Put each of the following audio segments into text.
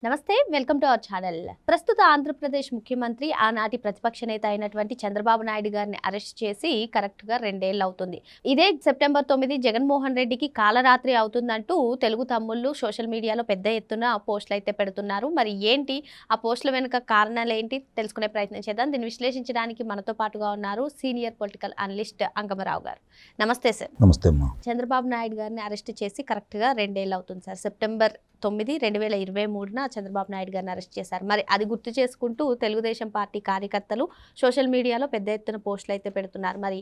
నమస్తే, welcome to our channel. ప్రస్తుత ఆంధ్రప్రదేశ్ ముఖ్యమంత్రి ఆనాటి ప్రతిపక్ష నేత అయినటువంటి చంద్రబాబు నాయుడు గారిని అరెస్ట్ చేసి కరెక్ట్గా 2 ఏళ్ళు అవుతుంది. ఇదే సెప్టెంబర్ 9 జగన్మోహన్ రెడ్డికి కాలరాత్రి అవుతుందంటూ తెలుగు తమ్ముళ్ళు సోషల్ మీడియాలో పెద్ద ఎత్తున పోస్టులు అయితే పెడుతున్నారు. మరి ఏంటి ఆ పోస్టుల వెనుక కారణాలు ఏంటి తెలుసుకునే ప్రయత్నం చేద్దాం. దీన్ని విశ్లేషించడానికి మనతో పాటుగా ఉన్నారు సీనియర్ పొలిటికల్ అనలిస్ట్ అంగమరావు గారు. నమస్తే సార్. నమస్తే అమ్మా. చంద్రబాబు నాయుడు గారిని అరెస్ట్ చేసి కరెక్ట్గా 2 ఏళ్ళు అవుతుంది సార్. సెప్టెంబర్ 9, 2023 చంద్రబాబు నాయుడు గారిని అరెస్ట్ చేశారు. మరి అది గుర్తు చేసుకుంటూ తెలుగుదేశం పార్టీ కార్యకర్తలు సోషల్ మీడియాలో పెద్ద ఎత్తున పోస్టులు అయితే పెడుతున్నారు. మరి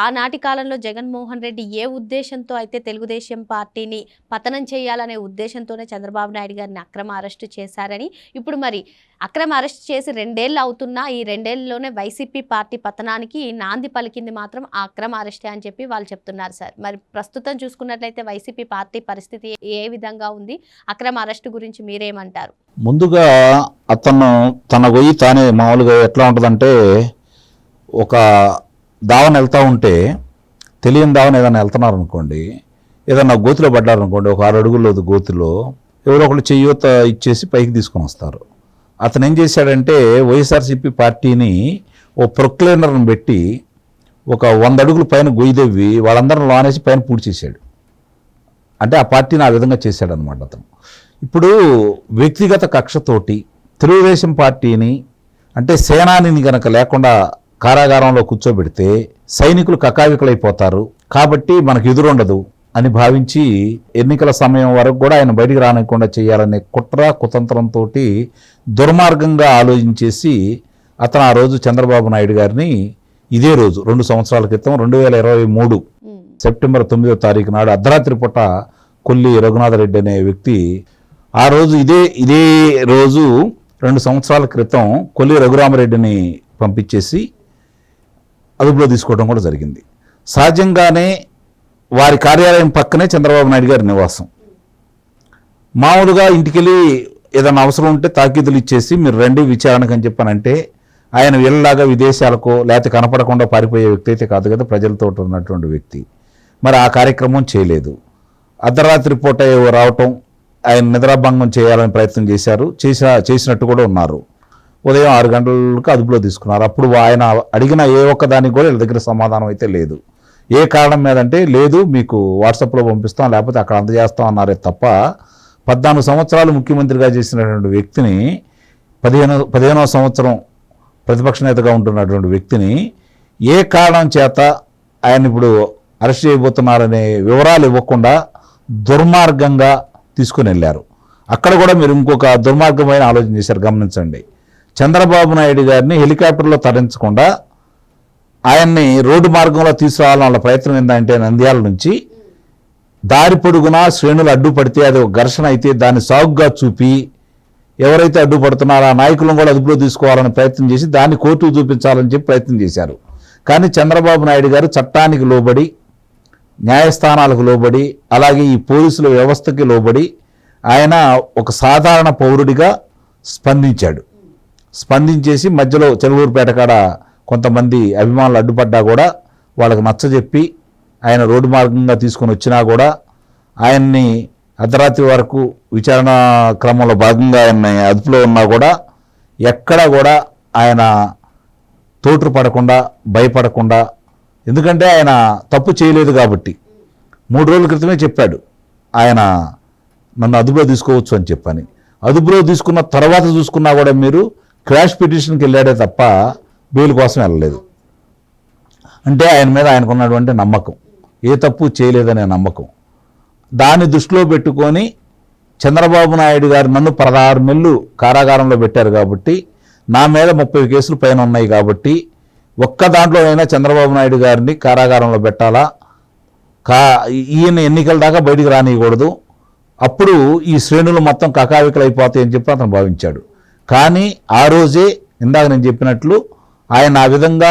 ఆనాటి కాలంలో జగన్మోహన్ రెడ్డి ఏ ఉద్దేశంతో అయితే తెలుగుదేశం పార్టీని పతనం చేయాలనే ఉద్దేశంతోనే చంద్రబాబు నాయుడు గారిని అక్రమ అరెస్టు చేశారని, ఇప్పుడు మరి అక్రమ అరెస్ట్ చేసి 2 ఏళ్ళు అవుతున్నా ఈ 2 ఏళ్ళలోనే వైసీపీ పార్టీ పతనానికి నాంది పలికింది మాత్రం ఆ అక్రమ అరెస్టే అని చెప్పి వాళ్ళు చెప్తున్నారు సార్. మరి ప్రస్తుతం చూసుకున్నట్లయితే వైసీపీ పార్టీ పరిస్థితి ఏ విధంగా ఉంది? అక్రమ అరెస్టు గురించి మీరేమంటారు? ముందుగా అతను తన గొయ్యి తానే మామూలుగా ఎట్లా ఉంటుందంటే, ఒక దావన వెళ్తూ ఉంటే తెలియని దావన ఏదైనా వెళ్తున్నారు అనుకోండి, ఏదన్నా గోతిలో పడ్డారనుకోండి, ఒక 6 అడుగుల్లో గోతిలో ఎవరో ఒకళ్ళు చెయ్యూత ఇచ్చేసి పైకి తీసుకొని వస్తారు. అతను ఏం చేశాడంటే వైఎస్ఆర్సీపీ పార్టీని ఓ ప్రొక్లైనర్ని పెట్టి ఒక 100 అడుగుల పైన గొయ్యి దవ్వి వాళ్ళందరిని లోనేసి పైన పూడ్చి చేశాడు. అంటే ఆ పార్టీని ఆ విధంగా చేశాడనమాట అతను. ఇప్పుడు వ్యక్తిగత కక్షతోటి తెలుగుదేశం పార్టీని, అంటే సేనానిని గనక లేకుండా కారాగారంలో కూర్చోబెడితే సైనికులు కకావికలైపోతారు కాబట్టి మనకు ఎదురుండదు అని భావించి ఎన్నికల సమయం వరకు కూడా ఆయన బయటికి రానికుండా చేయాలనే కుట్ర కుతంత్రంతో దుర్మార్గంగా ఆలోచించేసి అతను ఆ రోజు చంద్రబాబు నాయుడు గారిని ఇదే రోజు 2 సంవత్సరాల క్రితం 2023 సెప్టెంబర్ 9వ తారీఖు నాడు అర్ధరాత్రి పూట కొల్లి రఘునాథరెడ్డి అనే వ్యక్తి ఆ రోజు ఇదే రోజు 2 సంవత్సరాల క్రితం కొల్లి రఘురామరెడ్డిని పంపించేసి అదుపులో తీసుకోవడం కూడా జరిగింది. సహజంగానే వారి కార్యాలయం పక్కనే చంద్రబాబు నాయుడు గారి నివాసం. మామూలుగా ఇంటికెళ్ళి ఏదైనా అవసరం ఉంటే తాకీదులు ఇచ్చేసి మీరు రండి విచారణకు అని చెప్పానంటే ఆయన వీళ్ళలాగా విదేశాలకో లేకపోతే కనపడకుండా పారిపోయే వ్యక్తి అయితే కాదు కదా, ప్రజలతో ఉన్నటువంటి వ్యక్తి. మరి ఆ కార్యక్రమం చేయలేదు. అర్ధరాత్రి పూట రావటం, ఆయన నిద్రాభంగం చేయాలని ప్రయత్నం చేసినట్టు కూడా ఉన్నారు. ఉదయం 6 గంటలకు అదుపులో తీసుకున్నారు. అప్పుడు ఆయన అడిగిన ఏ ఒక్క దానికి కూడా వీళ్ళ దగ్గర సమాధానం అయితే లేదు. ఏ కారణం మీద అంటే లేదు, మీకు వాట్సాప్లో పంపిస్తాం లేకపోతే అక్కడ అందజేస్తాం అన్నారే తప్ప 14 సంవత్సరాలు ముఖ్యమంత్రిగా చేసినటువంటి వ్యక్తిని, 15వ సంవత్సరం ప్రతిపక్ష నేతగా ఉంటున్నటువంటి వ్యక్తిని ఏ కారణం చేత ఆయన ఇప్పుడు అరెస్ట్ చేయబోతున్నారనే వివరాలు ఇవ్వకుండా దుర్మార్గంగా తీసుకుని వెళ్ళారు. అక్కడ కూడా మీరు ఇంకొక దుర్మార్గమైన ఆలోచన చేశారు, గమనించండి. చంద్రబాబు నాయుడు గారిని హెలికాప్టర్లో తరలించకుండా ఆయన్ని రోడ్డు మార్గంలో తీసుకురావాలని వాళ్ళ ప్రయత్నం ఏంటంటే నంద్యాల నుంచి దారి పొడుగునా శ్రేణులు అడ్డుపడితే అది ఒక ఘర్షణ అయితే దాన్ని సాగుగా చూపి ఎవరైతే అడ్డుపడుతున్నారో ఆ నాయకులను కూడా అదుపులో తీసుకోవాలని ప్రయత్నం చేసి దాన్ని కోర్టుకు చూపించాలని చెప్పి ప్రయత్నం చేశారు. కానీ చంద్రబాబు నాయుడు గారు చట్టానికి లోబడి, న్యాయస్థానాలకు లోబడి, అలాగే ఈ పోలీసుల వ్యవస్థకి లోబడి ఆయన ఒక సాధారణ పౌరుడిగా స్పందించేసి మధ్యలో చెరువూరుపేట కాడ కొంతమంది అభిమానులు అడ్డుపడ్డా కూడా వాళ్ళకి నచ్చజెప్పి ఆయన రోడ్డు మార్గంగా తీసుకొని వచ్చినా కూడా ఆయన్ని అర్ధరాత్రి వరకు విచారణ క్రమంలో భాగంగా ఆయన్ని అదుపులో ఉన్నా కూడా ఎక్కడా కూడా ఆయన తోట్రుపడకుండా, భయపడకుండా, ఎందుకంటే ఆయన తప్పు చేయలేదు కాబట్టి 3 రోజుల క్రితమే చెప్పాడు ఆయన నన్ను అదుపులో తీసుకోవచ్చు అని చెప్పని. అదుపులో తీసుకున్న తర్వాత చూసుకున్నా కూడా మీరు క్రాష్ పిటిషన్కి వెళ్ళాడే తప్ప బెయిల్ కోసం వెళ్ళలేదు. అంటే ఆయన మీద ఆయనకున్నటువంటి నమ్మకం, ఏ తప్పు చేయలేదనే నమ్మకం, దాన్ని దృష్టిలో పెట్టుకొని చంద్రబాబు నాయుడు గారు నన్ను 16 నెలలు కారాగారంలో పెట్టారు కాబట్టి, నా మీద 30 కేసులు పైన ఉన్నాయి కాబట్టి ఒక్క దాంట్లోనైనా చంద్రబాబు నాయుడు గారిని కారాగారంలో పెట్టాలా, ఈయన ఎన్నికల దాకా బయటికి రానియకూడదు, అప్పుడు ఈ శ్రేణులు మొత్తం కకావికలైపోతాయని చెప్పి అతను భావించాడు. కానీ ఆ రోజే ఇందాక నేను చెప్పినట్లు ఆయన ఆ విధంగా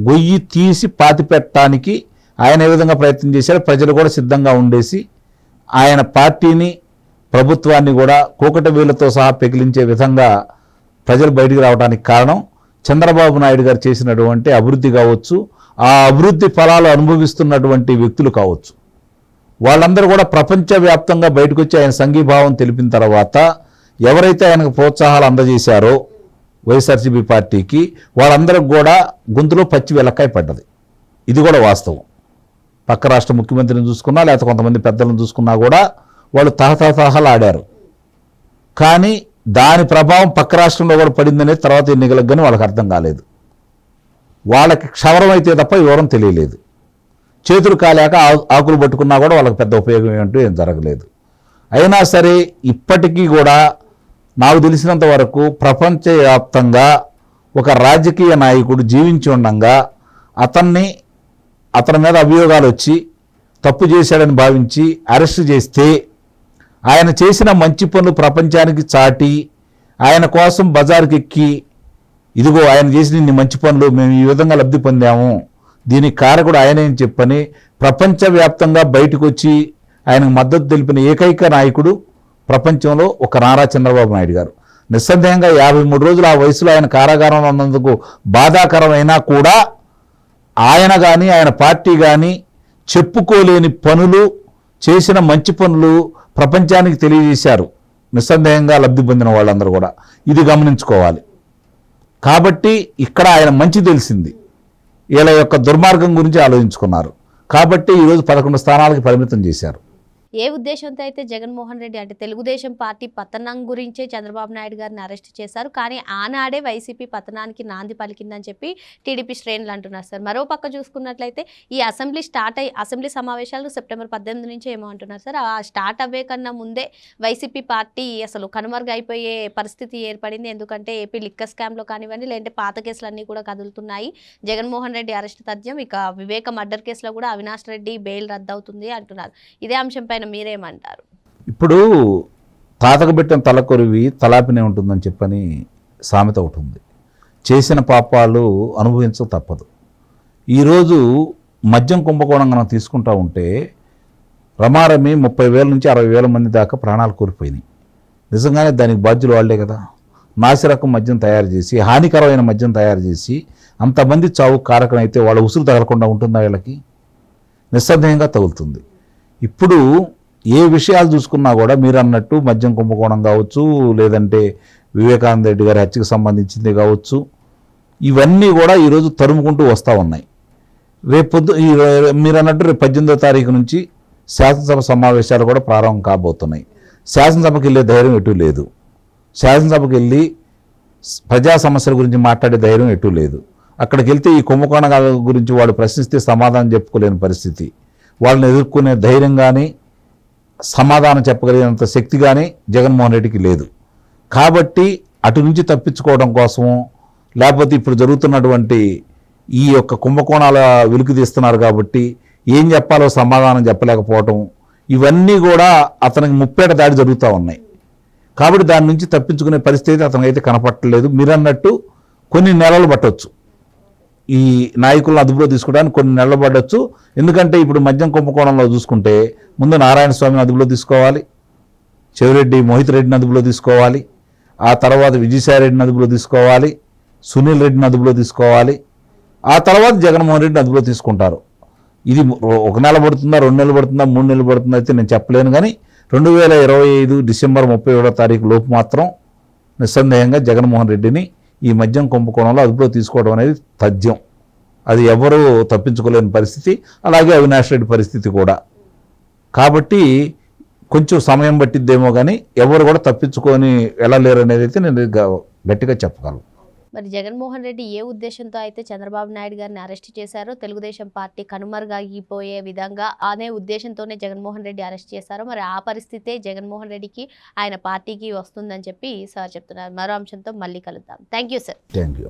గొయ్యి తీసి పాతిపెట్టడానికి ఆయన ఏ విధంగా ప్రయత్నం చేశారు, ప్రజలు కూడా సిద్ధంగా ఉండేసి ఆయన పార్టీని, ప్రభుత్వాన్ని కూడా కూకట వీళ్ళతో సహా పెకిలించే విధంగా ప్రజలు బయటికి రావడానికి కారణం చంద్రబాబు నాయుడు గారు చేసినటువంటి అభివృద్ధి కావచ్చు, ఆ అభివృద్ధి ఫలాలు అనుభవిస్తున్నటువంటి వ్యక్తులు కావచ్చు. వాళ్ళందరూ కూడా ప్రపంచవ్యాప్తంగా బయటకు వచ్చి ఆయన సంఘీభావం తెలిపిన తర్వాత ఎవరైతే ఆయనకు ప్రోత్సాహాలు అందజేశారో వైఎస్ఆర్సీపీ పార్టీకి వాళ్ళందరికి కూడా గొంతులో పచ్చి వెలక్కాయ పడ్డది. ఇది కూడా వాస్తవం. పక్క రాష్ట్ర ముఖ్యమంత్రిని చూసుకున్నా లేకపోతే కొంతమంది పెద్దలను చూసుకున్నా కూడా వాళ్ళు తహతహలు ఆడారు. కానీ దాని ప్రభావం పక్క రాష్ట్రంలో కూడా పడిందనేది తర్వాత ఎన్నికలకు కానీ వాళ్ళకి అర్థం కాలేదు. వాళ్ళకి క్షవరం అయితే తప్ప వివరం తెలియలేదు. చేతులు కాలేక ఆకులు పట్టుకున్నా కూడా వాళ్ళకి పెద్ద ఉపయోగం ఏంటో ఏం జరగలేదు. అయినా సరే ఇప్పటికీ కూడా నాకు తెలిసినంత వరకు ప్రపంచవ్యాప్తంగా ఒక రాజకీయ నాయకుడు జీవించి ఉండగా అతని మీద అభియోగాలు వచ్చి తప్పు చేశాడని భావించి అరెస్ట్ చేస్తే ఆయన చేసిన మంచి పనులు ప్రపంచానికి చాటి ఆయన కోసం బజారుకి ఎక్కి ఇదిగో ఆయన చేసిన ఇన్ని మంచి పనులు మేము ఈ విధంగా లబ్ధి పొందాము, దీనికి కారకుడు ఆయనే అని చెప్పని ప్రపంచవ్యాప్తంగా బయటకు వచ్చి ఆయనకు మద్దతు తెలిపిన ఏకైక నాయకుడు ప్రపంచంలో ఒక నారా చంద్రబాబు నాయుడు గారు. నిస్సందేహంగా 53 రోజులు ఆ వయసులో ఆయన కారాగారంలో ఉన్నందుకు బాధాకరమైనా కూడా ఆయన కానీ ఆయన పార్టీ కానీ చెప్పుకోలేని పనులు చేసిన మంచి పనులు ప్రపంచానికి తెలియజేశారు. నిస్సందేహంగా లబ్ధి పొందిన వాళ్ళందరూ కూడా ఇది గమనించుకోవాలి. కాబట్టి ఇక్కడ ఆయన మంచి తెలిసింది, వీళ్ళ యొక్క దుర్మార్గం గురించి ఆలోచించుకున్నారు. కాబట్టి ఈరోజు 11 స్థానాలకి పరిమితం చేశారు. ఏ ఉద్దేశంతో అయితే జగన్మోహన్ రెడ్డి అంటే తెలుగుదేశం పార్టీ పతనం గురించే చంద్రబాబు నాయుడు గారిని అరెస్ట్ చేశారు, కానీ ఆనాడే వైసీపీ పతనానికి నాంది పలికిందని చెప్పి టీడీపీ శ్రేణులు అంటున్నారు సార్. మరో పక్క చూసుకున్నట్లయితే ఈ అసెంబ్లీ సమావేశాలు సెప్టెంబర్ 18 నుంచి ఏమో అంటున్నారు సార్. ఆ స్టార్ట్ అవ్వే కన్నా ముందే వైసీపీ పార్టీ అసలు కనుమరుగైపోయే పరిస్థితి ఏర్పడింది. ఎందుకంటే ఏపీ లిక్కర్ స్కామ్లో కానివ్వండి, లేదంటే పాత కేసులన్నీ కూడా కదులుతున్నాయి. జగన్మోహన్ రెడ్డి అరెస్ట్ తథ్యం, ఇక వివేక మర్డర్ కేసులో కూడా అవినాష్ రెడ్డి బెయిల్ రద్దవుతుంది అంటున్నారు. ఇదే అంశంపై మీరేమంటారు? ఇప్పుడు తాతకు పెట్టిన తలకొరివి తలాపినే ఉంటుందని చెప్పని సామెత ఒకటి ఉంది. చేసిన పాపాలు అనుభవించక తప్పదు. ఈరోజు మద్యం కుంభకోణం మనం తీసుకుంటా ఉంటే రమారమి 30,000 నుంచి 60,000 మంది దాకా ప్రాణాలు కోల్పోయినాయి. నిజంగానే దానికి బాధ్యులు వాళ్లే కదా. నాసిరకం మద్యం తయారు చేసి, హానికరమైన మద్యం తయారు చేసి అంతమంది చావు కారకం అయితే వాళ్ళ ఉసురు తగలకుండా ఉంటుందా? వీళ్ళకి నిస్సందేహంగా తగులుతుంది. ఇప్పుడు ఏ విషయాలు చూసుకున్నా కూడా మీరు అన్నట్టు మద్యం కుంభకోణం కావచ్చు, లేదంటే వివేకానంద రెడ్డి గారి హత్యకు సంబంధించింది కావచ్చు, ఇవన్నీ కూడా ఈరోజు తరుముకుంటూ వస్తూ ఉన్నాయి. మీరు అన్నట్టు రేపు 18వ తారీఖు నుంచి శాసనసభ సమావేశాలు కూడా ప్రారంభం కాబోతున్నాయి. శాసనసభకి వెళ్ళే ధైర్యం ఎటు లేదు. శాసనసభకి వెళ్ళి ప్రజా సమస్యల గురించి మాట్లాడే ధైర్యం ఎటు లేదు. అక్కడికి వెళ్తే ఈ కుంభకోణాల గురించి వాడు ప్రశ్నిస్తే సమాధానం చెప్పుకోలేని పరిస్థితి, వాళ్ళని ఎదుర్కొనే ధైర్యం కానీ సమాధానం చెప్పగలిగినంత శక్తి కానీ జగన్మోహన్ రెడ్డికి లేదు. కాబట్టి అటు నుంచి తప్పించుకోవడం కోసము, లేకపోతే ఇప్పుడు జరుగుతున్నటువంటి ఈ యొక్క కుంభకోణాల వెలుగు తీస్తున్నారు కాబట్టి ఏం చెప్పాలో సమాధానం చెప్పలేకపోవటం, ఇవన్నీ కూడా అతనికి ముప్పేట దాడి జరుగుతూ ఉన్నాయి. కాబట్టి దాని నుంచి తప్పించుకునే పరిస్థితి అతనికైతే కనపట్టలేదు. మీరన్నట్టు కొన్ని నెలలు పట్టవచ్చు, ఈ నాయకులను అదుపులో తీసుకోవడానికి కొన్ని నెలలు పడవచ్చు. ఎందుకంటే ఇప్పుడు మద్యం కుంభకోణంలో చూసుకుంటే ముందు నారాయణ స్వామిని అదుపులో తీసుకోవాలి, చెవిరెడ్డి మోహిత్ రెడ్డిని అదుపులో తీసుకోవాలి, ఆ తర్వాత విజయసాయిరెడ్డిని అదుపులో తీసుకోవాలి, సునీల్ రెడ్డిని అదుపులో తీసుకోవాలి, ఆ తర్వాత జగన్మోహన్ రెడ్డిని అదుపులో తీసుకుంటారు. ఇది 1 నెల పడుతుందా, 2 నెలలు పడుతుందా, 3 నెలలు పడుతుందా అయితే నేను చెప్పలేను. కానీ 2025 డిసెంబర్ 31వ తారీఖు లోపు మాత్రం నిస్సందేహంగా జగన్మోహన్ రెడ్డిని ఈ మద్యం కుంభకోణంలో అదుపులో తీసుకోవడం అనేది తథ్యం. అది ఎవరూ తప్పించుకోలేని పరిస్థితి. అలాగే అవినాష్ రెడ్డి పరిస్థితి కూడా. కాబట్టి కొంచెం సమయం పట్టిద్దేమో కానీ ఎవరు కూడా తప్పించుకొని వెళ్ళలేరు అనేది అయితే నేను గట్టిగా చెప్పగలను. మరి జగన్మోహన్ రెడ్డి ఏ ఉద్దేశంతో అయితే చంద్రబాబు నాయుడు గారిని అరెస్ట్ చేశారో, తెలుగుదేశం పార్టీ కనుమరుగైపోయే విధంగా అనే ఉద్దేశంతోనే జగన్మోహన్ రెడ్డి అరెస్ట్ చేశారో, మరి ఆ పరిస్థితే జగన్మోహన్ రెడ్డికి ఆయన పార్టీకి వస్తుందని చెప్పి సార్ చెప్తున్నారు. మరో అంశంతో మళ్ళీ కలుద్దాం. Thank you sir. Thank you.